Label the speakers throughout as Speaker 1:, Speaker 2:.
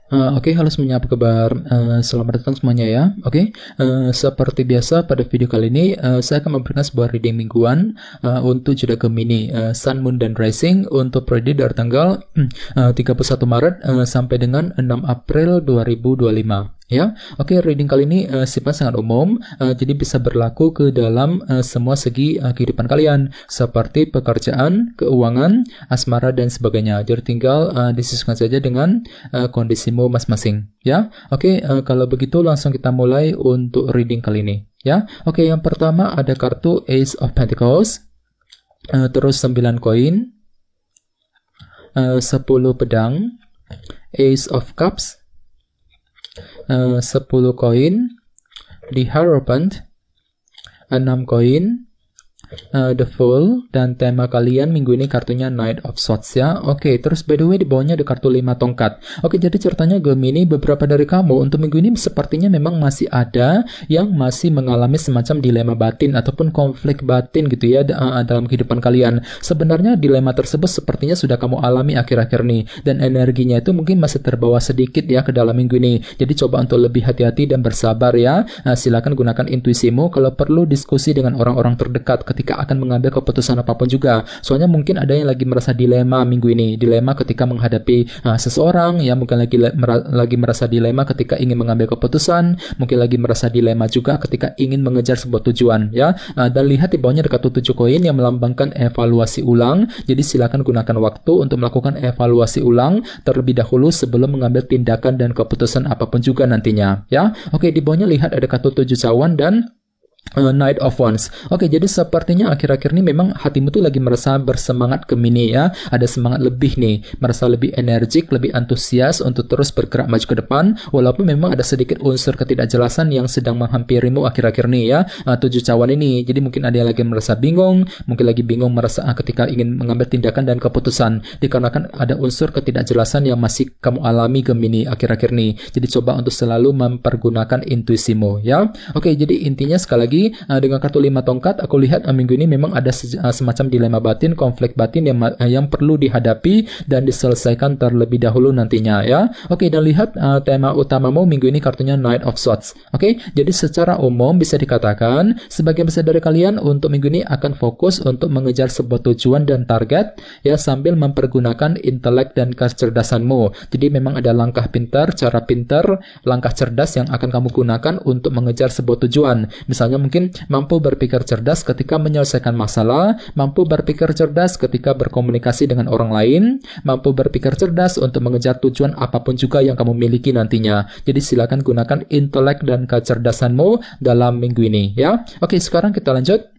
Speaker 1: Oke, halo semuanya, apa kabar? Selamat datang semuanya ya. Oke, seperti biasa pada video kali ini saya akan memberikan sebuah reading mingguan untuk zodiak Gemini, Sun, Moon, dan Rising untuk periode dari tanggal 31 Maret sampai dengan 6 April 2025. Ya, oke, reading kali ini sifat sangat umum, jadi bisa berlaku ke dalam semua segi kehidupan kalian, seperti pekerjaan, keuangan, asmara, dan sebagainya. Jadi tinggal disesuaikan saja dengan kondisimu masing-masing. Ya, oke, kalau begitu langsung kita mulai untuk reading kali ini. Ya, oke, yang pertama ada kartu Ace of Pentacles, terus 9 koin, 10 pedang, Ace of Cups, 10 koin, The Hierophant, 6 koin, The Fool, dan tema kalian minggu ini kartunya Knight of Swords ya. Oke, terus by the way di bawahnya ada kartu 5 tongkat. Oke, jadi ceritanya Gemini, beberapa dari kamu untuk minggu ini sepertinya memang masih ada yang masih mengalami semacam dilema batin ataupun konflik batin gitu ya dalam kehidupan kalian. Sebenarnya dilema tersebut sepertinya sudah kamu alami akhir-akhir nih, dan energinya itu mungkin masih terbawa sedikit ya ke dalam minggu ini. Jadi coba untuk lebih hati-hati dan bersabar ya. Silakan gunakan intuisimu, kalau perlu diskusi dengan orang-orang terdekat ketika akan mengambil keputusan apapun juga. Soalnya mungkin ada yang lagi merasa dilema minggu ini, dilema ketika menghadapi seseorang ya, mungkin lagi merasa dilema ketika ingin mengambil keputusan, mungkin lagi merasa dilema juga ketika ingin mengejar sebuah tujuan ya. Dan lihat di bawahnya ada kartu 7 koin yang melambangkan evaluasi ulang. Jadi silakan gunakan waktu untuk melakukan evaluasi ulang terlebih dahulu sebelum mengambil tindakan dan keputusan apapun juga nantinya ya. Oke, di bawahnya lihat ada kartu 7 cawan dan Knight of Wands. Oke, jadi sepertinya akhir-akhir ini memang hatimu tuh lagi merasa bersemangat Gemini ya. Ada semangat lebih nih, merasa lebih energik, lebih antusias untuk terus bergerak maju ke depan, walaupun memang ada sedikit unsur ketidakjelasan yang sedang menghampirimu akhir-akhir ini ya. 7 cawan ini. Jadi mungkin ada yang lagi merasa bingung, mungkin lagi bingung merasa ketika ingin mengambil tindakan dan keputusan, dikarenakan ada unsur ketidakjelasan yang masih kamu alami Gemini akhir-akhir ini. Jadi coba untuk selalu mempergunakan intuisimu ya. Oke, jadi intinya sekali lagi dengan kartu 5 tongkat, aku lihat minggu ini memang ada semacam dilema batin, konflik batin yang perlu dihadapi dan diselesaikan terlebih dahulu nantinya ya. Oke, dan lihat tema utamamu minggu ini kartunya Knight of Swords. Oke, jadi secara umum bisa dikatakan sebagian besar dari kalian untuk minggu ini akan fokus untuk mengejar sebuah tujuan dan target ya, sambil mempergunakan intelek dan kecerdasanmu. Jadi memang ada langkah pintar, cara pintar, langkah cerdas yang akan kamu gunakan untuk mengejar sebuah tujuan. Misalnya mungkin mampu berpikir cerdas ketika menyelesaikan masalah, mampu berpikir cerdas ketika berkomunikasi dengan orang lain, mampu berpikir cerdas untuk mengejar tujuan apapun juga yang kamu miliki nantinya. Jadi silakan gunakan intelek dan kecerdasanmu dalam minggu ini ya. Oke, sekarang kita lanjut.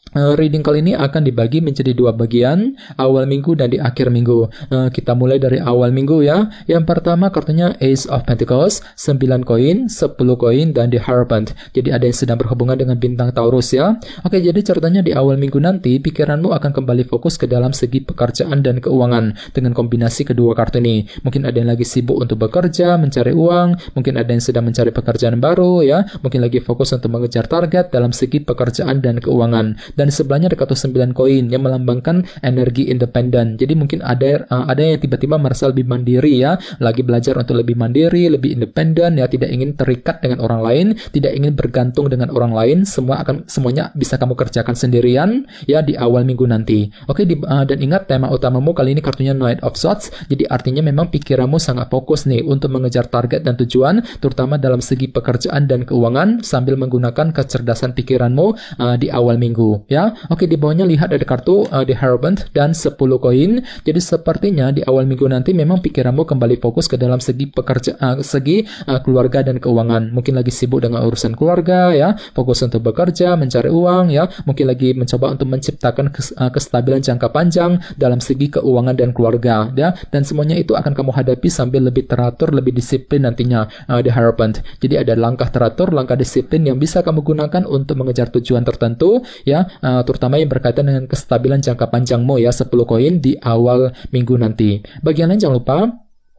Speaker 1: Reading kali ini akan dibagi menjadi 2 bagian, awal minggu dan di akhir minggu. Kita mulai dari awal minggu ya. Yang pertama kartunya Ace of Pentacles, 9 koin, 10 koin, dan The Hierophant. Jadi ada yang sedang berhubungan dengan bintang Taurus ya. Oke, jadi ceritanya di awal minggu nanti pikiranmu akan kembali fokus ke dalam segi pekerjaan dan keuangan dengan kombinasi kedua kartu ini. Mungkin ada yang lagi sibuk untuk bekerja, mencari uang, mungkin ada yang sedang mencari pekerjaan baru ya, mungkin lagi fokus untuk mengejar target dalam segi pekerjaan dan keuangan. Dan sebelahnya ada kartu 9 koin yang melambangkan energi independen. Jadi mungkin ada yang tiba-tiba merasa lebih mandiri ya, lagi belajar untuk lebih mandiri, lebih independen ya, tidak ingin terikat dengan orang lain, tidak ingin bergantung dengan orang lain, semuanya bisa kamu kerjakan sendirian ya di awal minggu nanti. Oke, dan ingat tema utamamu kali ini kartunya Knight of Swords. Jadi artinya memang pikiranmu sangat fokus nih untuk mengejar target dan tujuan, terutama dalam segi pekerjaan dan keuangan sambil menggunakan kecerdasan pikiranmu di awal minggu ya. Oke, di bawahnya lihat ada kartu The Hierophant dan 10 koin. Jadi sepertinya di awal minggu nanti memang pikiranmu kembali fokus ke dalam segi keluarga dan keuangan. Mungkin lagi sibuk dengan urusan keluarga ya, fokus untuk bekerja, mencari uang ya, mungkin lagi mencoba untuk menciptakan kestabilan jangka panjang dalam segi keuangan dan keluarga ya, dan semuanya itu akan kamu hadapi sambil lebih teratur, lebih disiplin nantinya The Hierophant. Jadi ada langkah teratur, langkah disiplin yang bisa kamu gunakan untuk mengejar tujuan tertentu ya, terutama yang berkaitan dengan kestabilan jangka panjangmu ya, 10 koin di awal minggu nanti. Bagian lain jangan lupa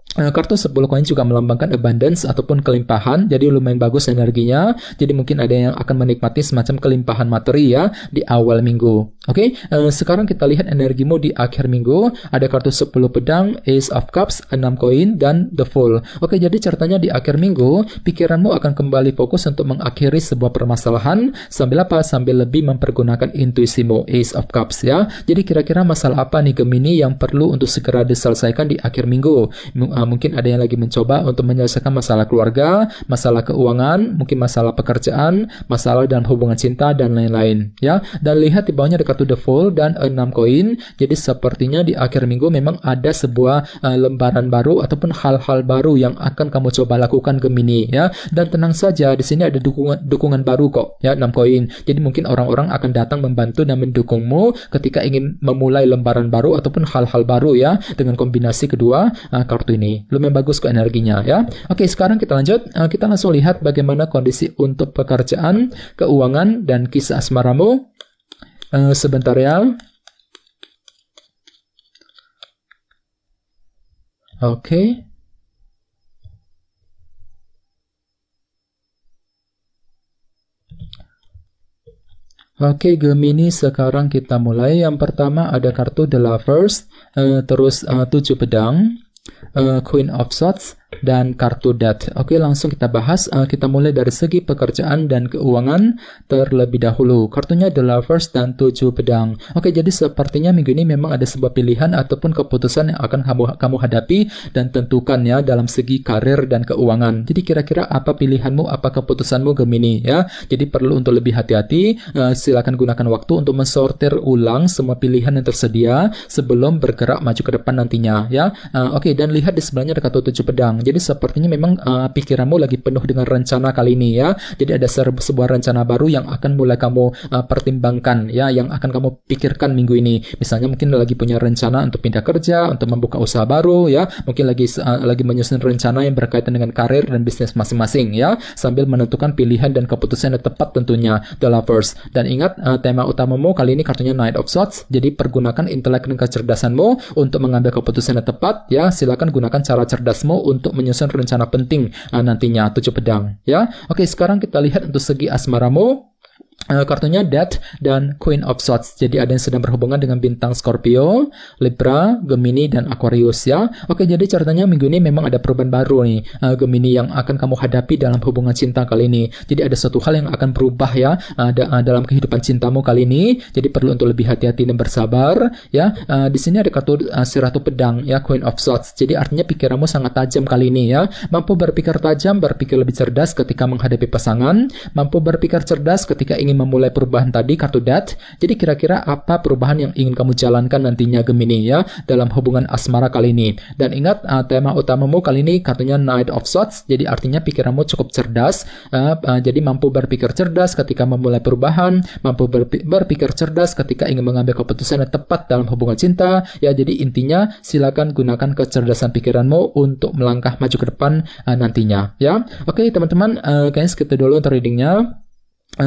Speaker 1: Kartu 10 koin juga melambangkan abundance ataupun kelimpahan, jadi lumayan bagus energinya. Jadi mungkin ada yang akan menikmati semacam kelimpahan materi ya di awal minggu. Oke, sekarang kita lihat energimu di akhir minggu. Ada kartu 10 pedang, Ace of Cups, 6 koin, dan The Fool. Oke, jadi ceritanya di akhir minggu, pikiranmu akan kembali fokus untuk mengakhiri sebuah permasalahan sambil apa? Sambil lebih mempergunakan intuisimu, Ace of Cups ya. Jadi kira-kira masalah apa nih Gemini yang perlu untuk segera diselesaikan di akhir minggu? Mungkin ada yang lagi mencoba untuk menyelesaikan masalah keluarga, masalah keuangan, mungkin masalah pekerjaan, masalah dalam hubungan cinta, dan lain-lain ya. Dan lihat di bawahnya ada kartu The Fool dan 6 koin. Jadi sepertinya di akhir minggu memang ada sebuah lembaran baru ataupun hal-hal baru yang akan kamu coba lakukan Gemini ya. Dan tenang saja, di sini ada dukungan baru kok ya, 6 koin. Jadi mungkin orang-orang akan datang membantu dan mendukungmu ketika ingin memulai lembaran baru ataupun hal-hal baru ya, dengan kombinasi kedua kartu ini. Lumayan bagus kok energinya ya. Oke, sekarang kita lanjut. Kita langsung lihat bagaimana kondisi untuk pekerjaan, keuangan, dan kisah asmaramu. Sebentar ya. Oke. Oke, Gemini, sekarang kita mulai. Yang pertama ada kartu The Lovers, terus 7 pedang, Queen of Swords, dan kartu Death. Oke, langsung kita bahas. Kita mulai dari segi pekerjaan dan keuangan terlebih dahulu. Kartunya The Lovers dan 7 pedang. Oke, jadi sepertinya minggu ini memang ada sebuah pilihan ataupun keputusan yang akan kamu hadapi dan tentukan ya dalam segi karir dan keuangan. Jadi kira-kira apa pilihanmu, apa keputusanmu Gemini ya. Jadi perlu untuk lebih hati-hati. Silakan gunakan waktu untuk mensortir ulang semua pilihan yang tersedia sebelum bergerak maju ke depan nantinya ya. Oke, dan lihat di sebelahnya ada kartu 7 pedang. Jadi sepertinya memang pikiranmu lagi penuh dengan rencana kali ini ya. Jadi ada sebuah rencana baru yang akan mulai kamu pertimbangkan ya, yang akan kamu pikirkan minggu ini. Misalnya mungkin lagi punya rencana untuk pindah kerja, untuk membuka usaha baru ya. Mungkin lagi menyusun rencana yang berkaitan dengan karir dan bisnis masing-masing ya, sambil menentukan pilihan dan keputusan yang tepat tentunya, The Lovers. Dan ingat, tema utamamu kali ini kartunya Knight of Swords. Jadi pergunakan intelek dan kecerdasanmu untuk mengambil keputusan yang tepat ya. Silakan gunakan cara cerdasmu untuk menyusun rencana penting nantinya, 7 pedang ya. Oke, sekarang kita lihat untuk segi asmaramu. Kartunya Death dan Queen of Swords. Jadi ada yang sedang berhubungan dengan bintang Scorpio, Libra, Gemini, dan Aquarius ya. Oke, jadi ceritanya minggu ini memang ada perubahan baru nih Gemini yang akan kamu hadapi dalam hubungan cinta kali ini. Jadi ada satu hal yang akan berubah ya dalam kehidupan cintamu kali ini. Jadi perlu untuk lebih hati-hati dan bersabar ya. Di sini ada kartu si Ratu Pedang ya, Queen of Swords. Jadi artinya pikiranmu sangat tajam kali ini ya. Mampu berpikir tajam, berpikir lebih cerdas ketika menghadapi pasangan, mampu berpikir cerdas ketika ingin memulai perubahan tadi, kartu Death. Jadi kira-kira apa perubahan yang ingin kamu jalankan nantinya Gemini ya dalam hubungan asmara kali ini. Dan ingat, tema utamamu kali ini kartunya Knight of Swords. Jadi artinya pikiranmu cukup cerdas. Jadi mampu berpikir cerdas ketika memulai perubahan, mampu berpikir cerdas ketika ingin mengambil keputusan yang tepat dalam hubungan cinta ya. Jadi intinya silakan gunakan kecerdasan pikiranmu untuk melangkah maju ke depan nantinya ya. Oke teman-teman, kayaknya segitu dulu untuk readingnya.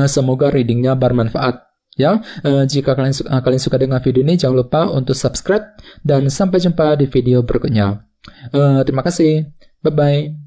Speaker 1: Semoga readingnya bermanfaat ya. Jika kalian suka dengan video ini, jangan lupa untuk subscribe dan sampai jumpa di video berikutnya. Terima kasih. Bye bye.